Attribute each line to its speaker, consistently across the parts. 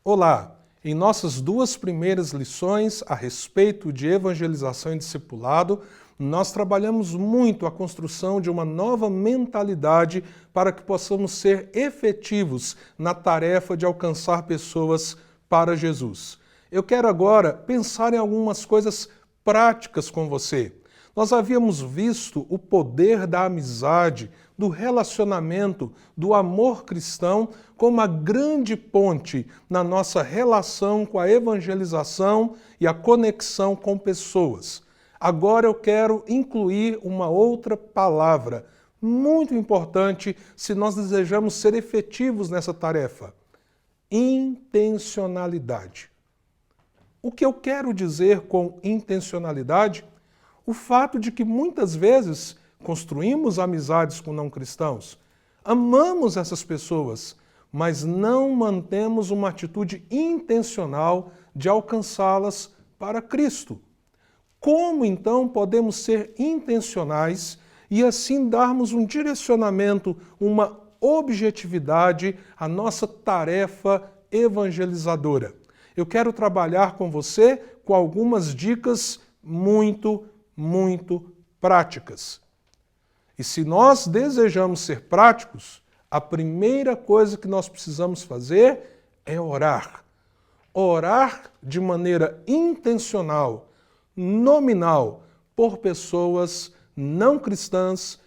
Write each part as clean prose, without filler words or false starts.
Speaker 1: Olá! Em nossas duas primeiras lições a respeito de evangelização e discipulado, nós trabalhamos muito a construção de uma nova mentalidade para que possamos ser efetivos na tarefa de alcançar pessoas para Jesus. Eu quero agora pensar em algumas coisas práticas com você. Nós havíamos visto o poder da amizade, do relacionamento, do amor cristão como uma grande ponte na nossa relação com a evangelização e a conexão com pessoas. Agora eu quero incluir uma outra palavra muito importante se nós desejamos ser efetivos nessa tarefa: intencionalidade. O que eu quero dizer com intencionalidade? O fato de que muitas vezes construímos amizades com não cristãos, amamos essas pessoas, mas não mantemos uma atitude intencional de alcançá-las para Cristo. Como então podemos ser intencionais e assim darmos um direcionamento, uma objetividade à nossa tarefa evangelizadora? Eu quero trabalhar com você com algumas dicas muito práticas. E se nós desejamos ser práticos, a primeira coisa que nós precisamos fazer é orar. Orar de maneira intencional, nominal, por pessoas não cristãs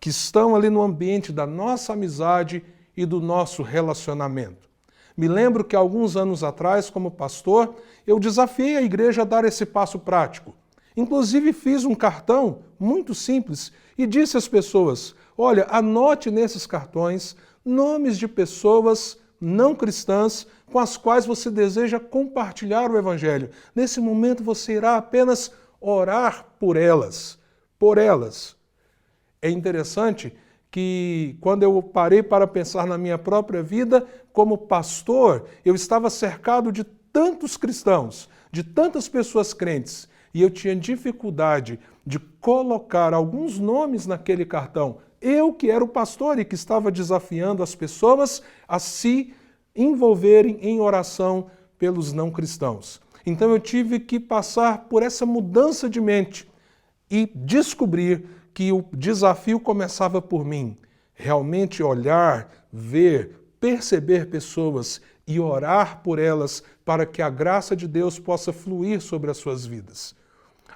Speaker 1: que estão ali no ambiente da nossa amizade e do nosso relacionamento. Me lembro que alguns anos atrás, como pastor, eu desafiei a igreja a dar esse passo prático. Inclusive fiz um cartão muito simples e disse às pessoas: olha, anote nesses cartões nomes de pessoas não cristãs com as quais você deseja compartilhar o Evangelho. Nesse momento você irá apenas orar por elas. É interessante que quando eu parei para pensar na minha própria vida, como pastor, eu estava cercado de tantos cristãos, de tantas pessoas crentes, e eu tinha dificuldade de colocar alguns nomes naquele cartão. Eu que era o pastor e que estava desafiando as pessoas a se envolverem em oração pelos não cristãos. Então eu tive que passar por essa mudança de mente e descobrir que o desafio começava por mim. Realmente olhar, ver, perceber pessoas e orar por elas para que a graça de Deus possa fluir sobre as suas vidas.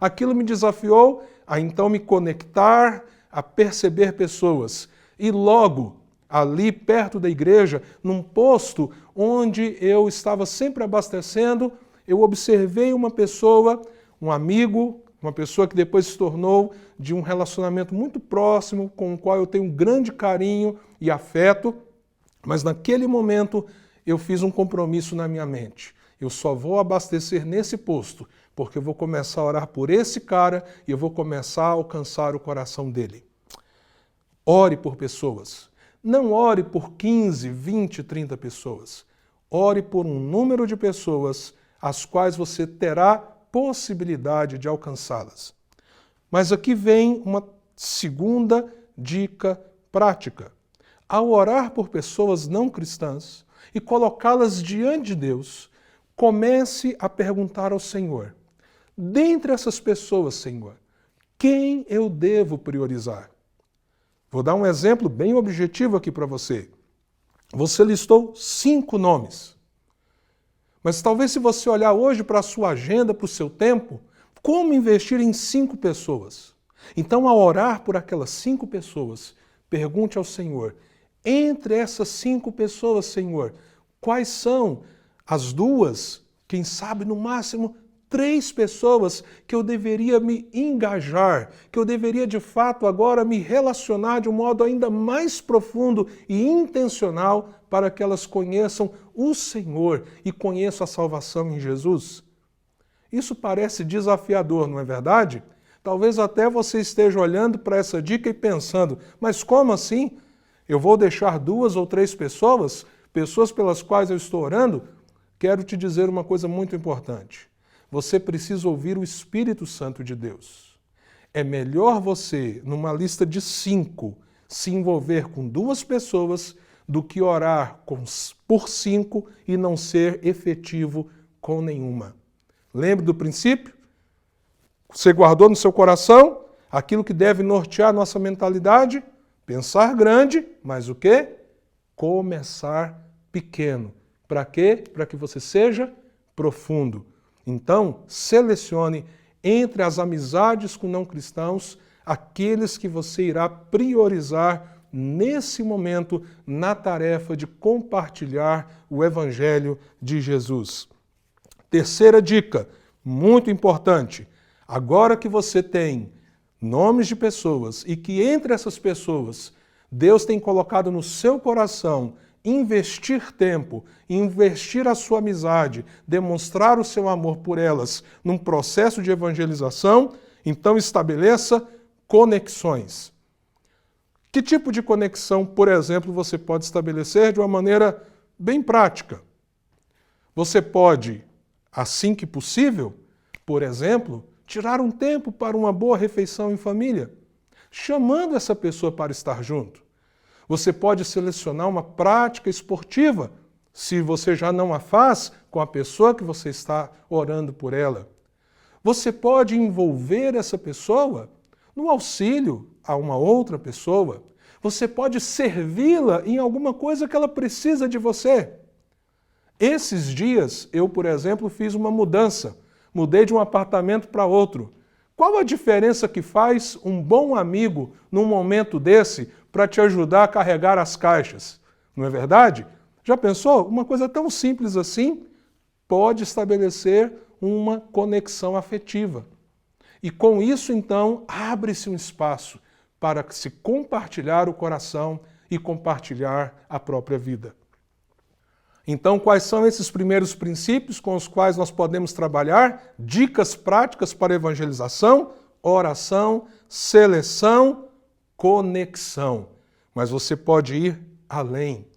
Speaker 1: Aquilo me desafiou a então me conectar, a perceber pessoas. E logo, ali perto da igreja, num posto onde eu estava sempre abastecendo, eu observei uma pessoa, um amigo, uma pessoa que depois se tornou de um relacionamento muito próximo, com o qual eu tenho um grande carinho e afeto, mas naquele momento eu fiz um compromisso na minha mente. Eu só vou abastecer nesse posto, porque eu vou começar a orar por esse cara e eu vou começar a alcançar o coração dele. Ore por pessoas. Não ore por 15, 20, 30 pessoas. Ore por um número de pessoas as quais você terá possibilidade de alcançá-las. Mas aqui vem uma segunda dica prática. Ao orar por pessoas não cristãs e colocá-las diante de Deus, comece a perguntar ao Senhor: dentre essas pessoas, Senhor, quem eu devo priorizar? Vou dar um exemplo bem objetivo aqui para você. Você listou 5 nomes. Mas talvez se você olhar hoje para a sua agenda, para o seu tempo, como investir em 5 pessoas? Então, ao orar por aquelas 5 pessoas, pergunte ao Senhor: entre essas 5 pessoas, Senhor, quais são as 2, quem sabe no máximo 3 pessoas que eu deveria me engajar, que eu deveria de fato agora me relacionar de um modo ainda mais profundo e intencional para que elas conheçam o Senhor e conheçam a salvação em Jesus? Isso parece desafiador, não é verdade? Talvez até você esteja olhando para essa dica e pensando: mas como assim? Eu vou deixar 2 ou 3 pessoas, pessoas pelas quais eu estou orando? Quero te dizer uma coisa muito importante. Você precisa ouvir o Espírito Santo de Deus. É melhor você, numa lista de 5, se envolver com 2 pessoas do que orar por 5 e não ser efetivo com nenhuma. Lembre do princípio? Você guardou no seu coração aquilo que deve nortear a nossa mentalidade? Pensar grande, mas o quê? Começar pequeno. Para quê? Para que você seja profundo. Então, selecione entre as amizades com não cristãos aqueles que você irá priorizar nesse momento na tarefa de compartilhar o Evangelho de Jesus. Terceira dica, muito importante. Agora que você tem nomes de pessoas e que entre essas pessoas Deus tem colocado no seu coração investir tempo, investir a sua amizade, demonstrar o seu amor por elas num processo de evangelização, então estabeleça conexões. Que tipo de conexão, por exemplo, você pode estabelecer de uma maneira bem prática? Você pode, assim que possível, por exemplo, tirar um tempo para uma boa refeição em família, chamando essa pessoa para estar junto. Você pode selecionar uma prática esportiva, se você já não a faz, com a pessoa que você está orando por ela. Você pode envolver essa pessoa no auxílio a uma outra pessoa. Você pode servi-la em alguma coisa que ela precisa de você. Esses dias, eu, por exemplo, fiz uma mudança. Mudei de um apartamento para outro. Qual a diferença que faz um bom amigo num momento desse para te ajudar a carregar as caixas? Não é verdade? Já pensou? Uma coisa tão simples assim pode estabelecer uma conexão afetiva. E com isso, então, abre-se um espaço para se compartilhar o coração e compartilhar a própria vida. Então, quais são esses primeiros princípios com os quais nós podemos trabalhar? Dicas práticas para evangelização, oração, seleção, conexão. Mas você pode ir além.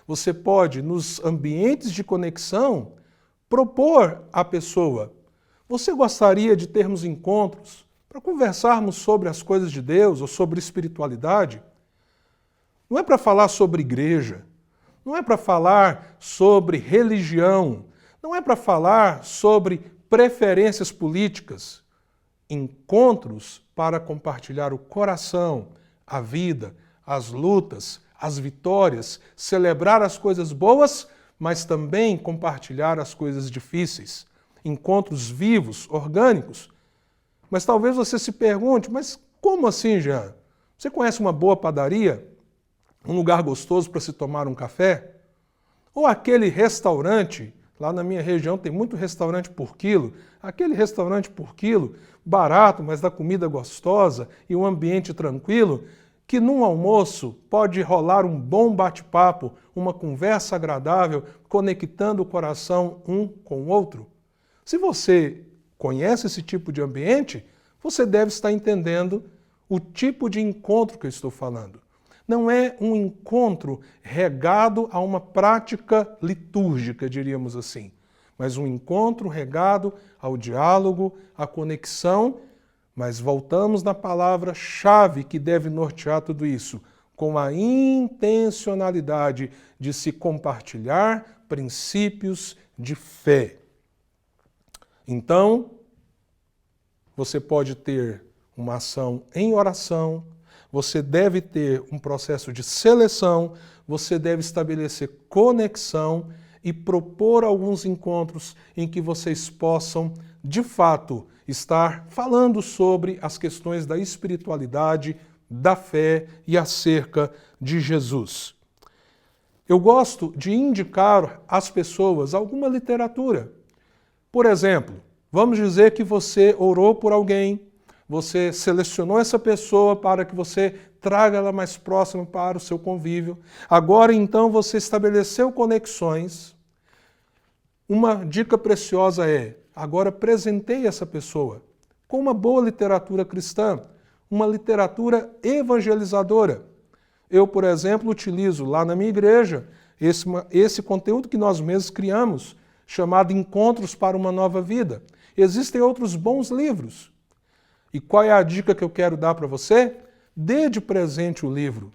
Speaker 1: Você pode, nos ambientes de conexão, propor à pessoa: você gostaria de termos encontros para conversarmos sobre as coisas de Deus ou sobre espiritualidade? Não é para falar sobre igreja. Não é para falar sobre religião, não é para falar sobre preferências políticas. Encontros para compartilhar o coração, a vida, as lutas, as vitórias, celebrar as coisas boas, mas também compartilhar as coisas difíceis. Encontros vivos, orgânicos. Mas talvez você se pergunte, mas como assim, Jean? Você conhece uma boa padaria? Um lugar gostoso para se tomar um café? Ou aquele restaurante, lá na minha região tem muito restaurante por quilo, aquele restaurante por quilo, barato, mas da comida gostosa e um ambiente tranquilo, que num almoço pode rolar um bom bate-papo, uma conversa agradável, conectando o coração um com o outro. Se você conhece esse tipo de ambiente, você deve estar entendendo o tipo de encontro que eu estou falando. Não é um encontro regado a uma prática litúrgica, diríamos assim, mas um encontro regado ao diálogo, à conexão, mas voltamos na palavra-chave que deve nortear tudo isso, com a intencionalidade de se compartilhar princípios de fé. Então, você pode ter uma ação em oração, você deve ter um processo de seleção, você deve estabelecer conexão e propor alguns encontros em que vocês possam, de fato, estar falando sobre as questões da espiritualidade, da fé e acerca de Jesus. Eu gosto de indicar às pessoas alguma literatura. Por exemplo, vamos dizer que você orou por alguém, você selecionou essa pessoa para que você traga ela mais próxima para o seu convívio. Agora, então, você estabeleceu conexões. Uma dica preciosa é, agora presenteie essa pessoa com uma boa literatura cristã, uma literatura evangelizadora. Eu, por exemplo, utilizo lá na minha igreja esse conteúdo que nós mesmos criamos, chamado Encontros para uma Nova Vida. Existem outros bons livros. E qual é a dica que eu quero dar para você? Dê de presente o livro.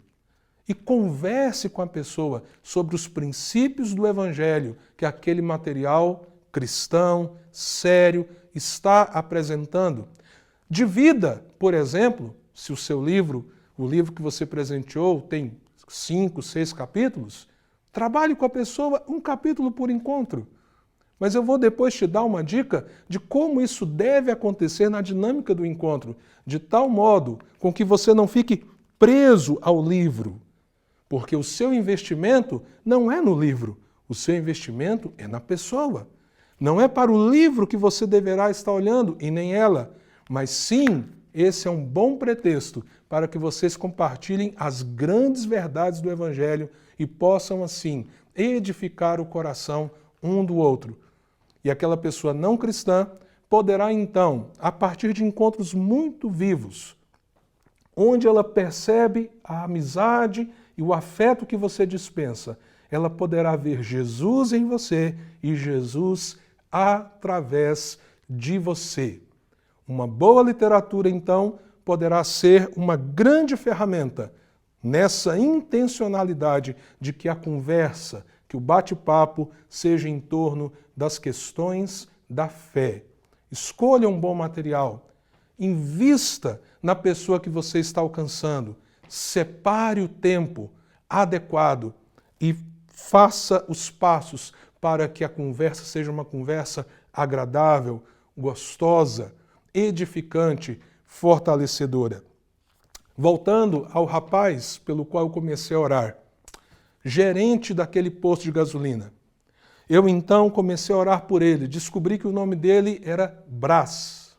Speaker 1: e converse com a pessoa sobre os princípios do Evangelho que aquele material cristão, sério, está apresentando. Divida, por exemplo, se o seu livro, o livro que você presenteou, tem 5, 6 capítulos, trabalhe com a pessoa um capítulo por encontro. Mas eu vou depois te dar uma dica de como isso deve acontecer na dinâmica do encontro, de tal modo com que você não fique preso ao livro, porque o seu investimento não é no livro, o seu investimento é na pessoa. Não é para o livro que você deverá estar olhando, e nem ela, mas sim, esse é um bom pretexto para que vocês compartilhem as grandes verdades do Evangelho e possam, assim, edificar o coração um do outro. E aquela pessoa não cristã poderá, então, a partir de encontros muito vivos, onde ela percebe a amizade e o afeto que você dispensa, ela poderá ver Jesus em você e Jesus através de você. Uma boa literatura, então, poderá ser uma grande ferramenta nessa intencionalidade de que a conversa, que o bate-papo seja em torno das questões da fé. Escolha um bom material, invista na pessoa que você está alcançando, separe o tempo adequado e faça os passos para que a conversa seja uma conversa agradável, gostosa, edificante, fortalecedora. Voltando ao rapaz pelo qual eu comecei a orar, gerente daquele posto de gasolina. Eu então comecei a orar por ele, descobri que o nome dele era Brás.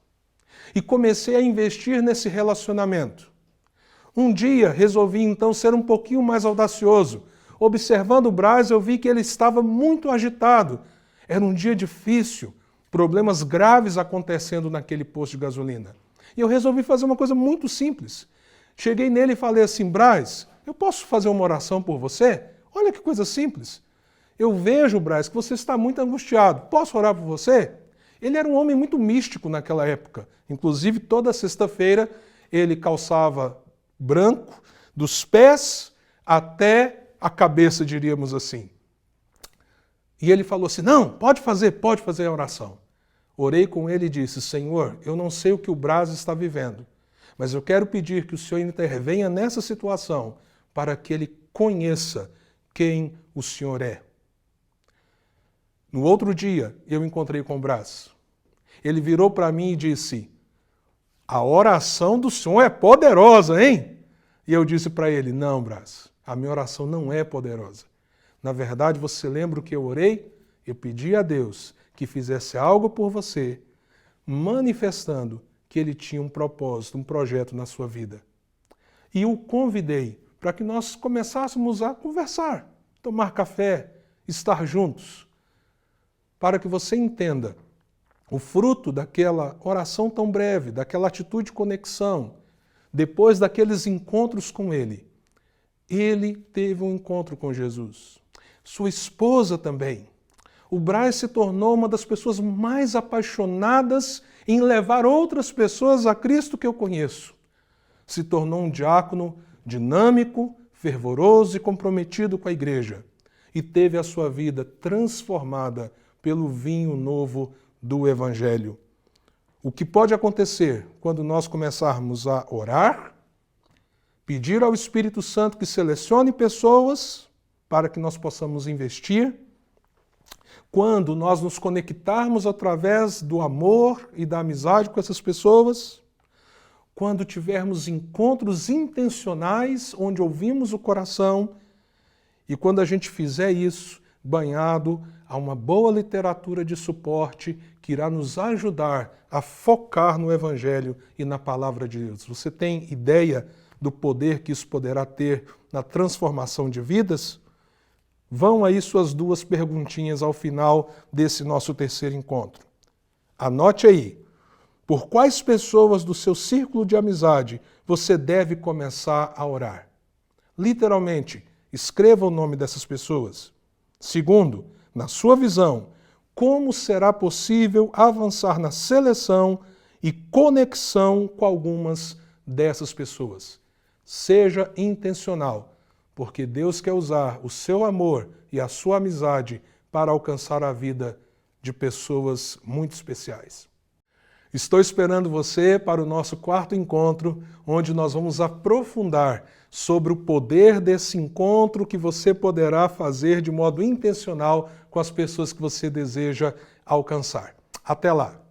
Speaker 1: E comecei a investir nesse relacionamento. Um dia resolvi então ser um pouquinho mais audacioso. Observando o Brás, eu vi que ele estava muito agitado. Era um dia difícil, problemas graves acontecendo naquele posto de gasolina. E eu resolvi fazer uma coisa muito simples. Cheguei nele e falei assim: Brás, eu posso fazer uma oração por você? Olha que coisa simples. Eu vejo, Brás, que você está muito angustiado. Posso orar por você? Ele era um homem muito místico naquela época. Inclusive, toda sexta-feira ele calçava branco, dos pés até a cabeça, diríamos assim. E ele falou assim: não, pode fazer a oração. Orei com ele e disse: Senhor, eu não sei o que o Brás está vivendo, mas eu quero pedir que o Senhor intervenha nessa situação para que ele conheça quem o Senhor é. No outro dia, eu encontrei com o Brás. Ele virou para mim e disse: a oração do Senhor é poderosa, hein? E eu disse para ele: não, Brás, a minha oração não é poderosa. Na verdade, você lembra o que eu orei? Eu pedi a Deus que fizesse algo por você, manifestando que ele tinha um propósito, um projeto na sua vida. E o convidei para que nós começássemos a conversar, tomar café, estar juntos, para que você entenda o fruto daquela oração tão breve, daquela atitude de conexão, depois daqueles encontros com ele. Ele teve um encontro com Jesus. Sua esposa também. O Brás se tornou uma das pessoas mais apaixonadas em levar outras pessoas a Cristo que eu conheço. Se tornou um diácono dinâmico, fervoroso e comprometido com a igreja. E teve a sua vida transformada pelo vinho novo do Evangelho. O que pode acontecer quando nós começarmos a orar, pedir ao Espírito Santo que selecione pessoas para que nós possamos investir, quando nós nos conectarmos através do amor e da amizade com essas pessoas, quando tivermos encontros intencionais onde ouvimos o coração e quando a gente fizer isso banhado a uma boa literatura de suporte que irá nos ajudar a focar no Evangelho e na Palavra de Deus. Você tem ideia do poder que isso poderá ter na transformação de vidas? Vão aí suas 2 perguntinhas ao final desse nosso terceiro encontro. Anote aí. Por quais pessoas do seu círculo de amizade você deve começar a orar? Literalmente, escreva o nome dessas pessoas. Segundo, na sua visão, como será possível avançar na seleção e conexão com algumas dessas pessoas? Seja intencional. porque Deus quer usar o seu amor e a sua amizade para alcançar a vida de pessoas muito especiais. Estou esperando você para o nosso quarto encontro, onde nós vamos aprofundar sobre o poder desse encontro que você poderá fazer de modo intencional com as pessoas que você deseja alcançar. Até lá!